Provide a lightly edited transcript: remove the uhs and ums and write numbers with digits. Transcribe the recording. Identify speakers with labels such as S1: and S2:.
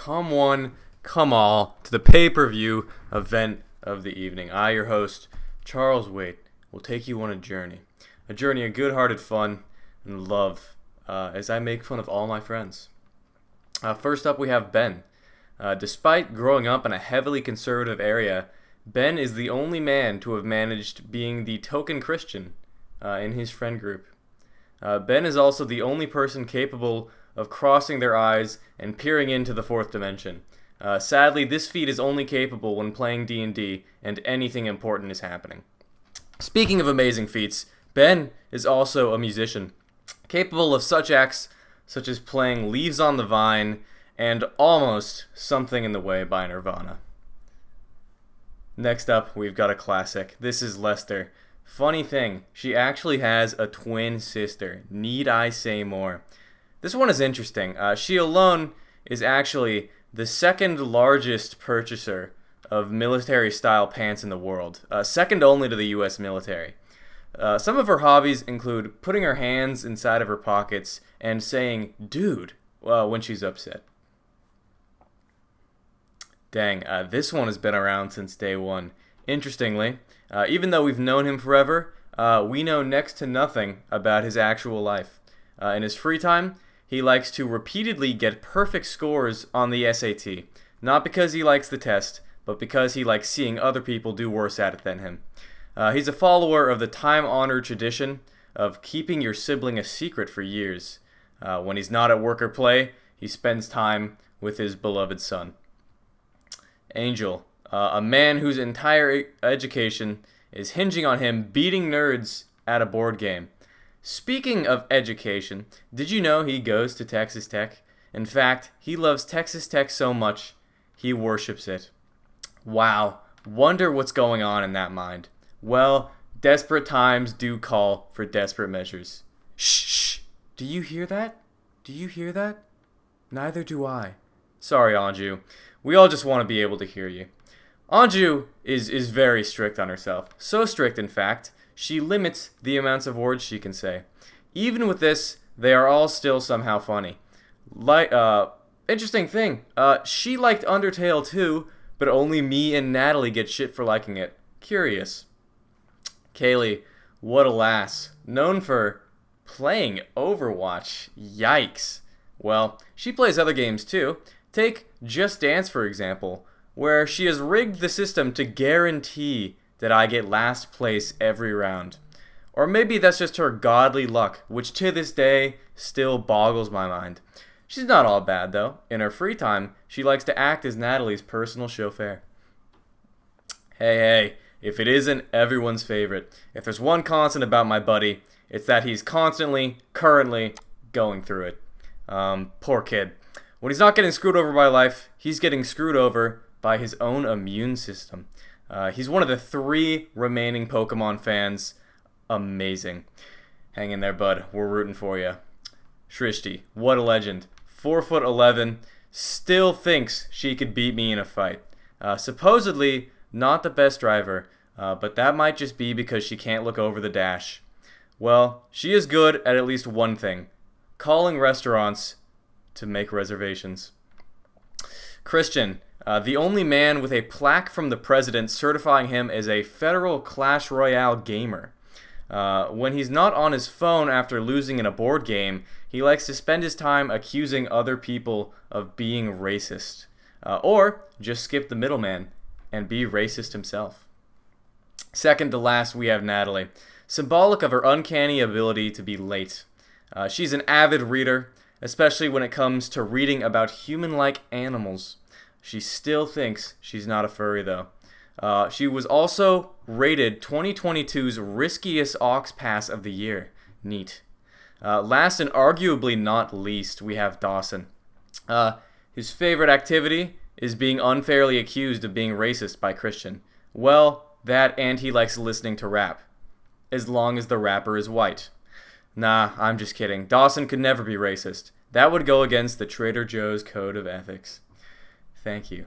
S1: Come one, come all to the pay-per-view event of the evening. I, your host, Charles Waite, will take you on a journey of good-hearted fun and love as I make fun of all my friends. First up, we have Ben. Despite growing up in a heavily conservative area, Ben is the only man to have managed being the token Christian in his friend group. Ben is also the only person capable of crossing their eyes and peering into the fourth dimension. Sadly, this feat is only capable when playing D&D and anything important is happening. Speaking of amazing feats, Ben is also a musician, capable of such acts such as playing Leaves on the Vine and Almost Something in the Way by Nirvana. Next up, we've got a classic. This is Lester. Funny thing, she actually has a twin sister. Need I say more? This one is interesting. She alone is actually the second largest purchaser of military-style pants in the world, second only to the U.S. military. Some of her hobbies include putting her hands inside of her pockets and saying, dude, when she's upset. Dang, this one has been around since day one. Interestingly, even though we've known him forever, we know next to nothing about his actual life. In his free time, he likes to repeatedly get perfect scores on the SAT, not because he likes the test, but because he likes seeing other people do worse at it than him. He's a follower of the time-honored tradition of keeping your sibling a secret for years. When he's not at work or play, he spends time with his beloved son. Angel, a man whose entire education is hinging on him beating nerds at a board game. Speaking of education, did you know he goes to Texas Tech? In fact, he loves Texas Tech so much, he worships it. Wow, wonder what's going on in that mind. Well, desperate times do call for desperate measures. Shh! Do you hear that? Do you hear that? Neither do I. Sorry, Anju. We all just want to be able to hear you. Anju is very strict on herself. So strict, in fact, she limits the amounts of words she can say. Even with this, they are all still somehow funny. Interesting thing, she liked Undertale too, but only me and Natalie get shit for liking it. Curious. Kaylee, what a lass. Known for playing Overwatch. Yikes. Well, she plays other games too. Take Just Dance, for example, where she has rigged the system to guarantee that I get last place every round. Or maybe that's just her godly luck, which to this day still boggles my mind. She's not all bad, though. In her free time, she likes to act as Natalie's personal chauffeur. Hey, if it isn't everyone's favorite, if there's one constant about my buddy, it's that he's currently going through it. Poor kid. When he's not getting screwed over by life, he's getting screwed over by his own immune system. He's one of the 3 remaining Pokemon fans. Amazing. Hang in there, bud. We're rooting for you. Shrishti, what a legend. 4'11", still thinks she could beat me in a fight. Supposedly not the best driver, but that might just be because she can't look over the dash. Well, she is good at least one thing: calling restaurants to make reservations. Christian, the only man with a plaque from the president certifying him as a federal Clash Royale gamer. When he's not on his phone after losing in a board game, he likes to spend his time accusing other people of being racist. Or just skip the middleman and be racist himself. Second to last, we have Natalie, symbolic of her uncanny ability to be late. She's an avid reader, especially when it comes to reading about human-like animals. She still thinks she's not a furry, though. She was also rated 2022's riskiest aux pass of the year. Neat. Last and arguably not least, we have Dawson. His favorite activity is being unfairly accused of being racist by Christian. Well, that and he likes listening to rap. As long as the rapper is white. Nah, I'm just kidding. Dawson could never be racist. That would go against the Trader Joe's code of ethics. Thank you.